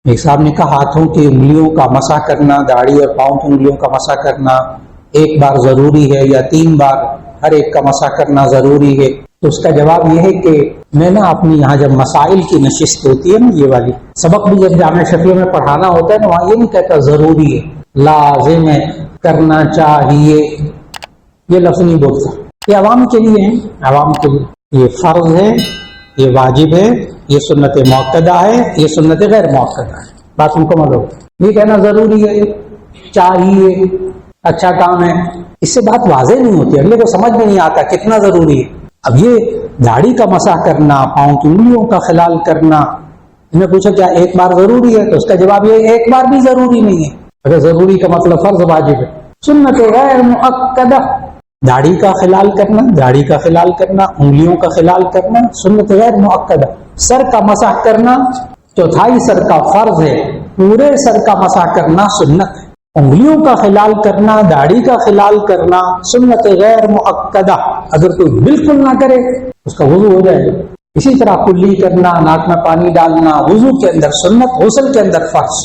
ایک صاحب نے کہا ہاتھوں کی انگلیوں کا مسح کرنا، داڑھی اور پاؤں کی انگلیوں کا مسح کرنا ایک بار ضروری ہے یا 3 بار ہر ایک کا مسح کرنا ضروری ہے؟ تو اس کا جواب یہ ہے کہ میں نا اپنی یہاں جب مسائل کی نشست ہوتی ہے نا، یہ والی سبق بھی جب جامعہ شفیع میں پڑھانا ہوتا ہے نا، وہاں یہ نہیں کہتا ضروری ہے، لازم ہے، کرنا چاہیے، یہ لفظ نہیں بولتا. یہ عوام کے لیے ہے، عوام کے لیے یہ فرض ہے، یہ واجب ہے، یہ سنت موقدہ ہے، یہ سنت غیر موقدہ ہے. بات مکمل ہو. یہ کہنا ضروری ہے، چاہیے، اچھا کام ہے، اس سے بات واضح نہیں ہوتی، اگلے کو سمجھ میں نہیں آتا کتنا ضروری ہے. اب یہ داڑھی کا مسح کرنا، پاؤں کی انگلیوں کا خلال کرنا، میں پوچھا کیا ایک بار ضروری ہے؟ تو اس کا جواب یہ ایک بار بھی ضروری نہیں ہے. اگر ضروری کا مطلب فرض واجب ہے. سنت غیر مؤکدہ، داڑھی کا خلال کرنا، داڑھی کا خلال کرنا، انگلیوں کا خلال کرنا سنت غیر مؤکدہ. سر کا مسح کرنا چوتھائی سر کا فرض ہے، پورے سر کا مسح کرنا سنت ہے. انگلیوں کا خلال کرنا، داڑھی کا خلال کرنا سنت غیر مؤکدہ. اگر کوئی بالکل نہ کرے اس کا وضو ہو جائے. اسی طرح کلی کرنا، ناک میں پانی ڈالنا وضو کے اندر سنت، غسل کے اندر فرض.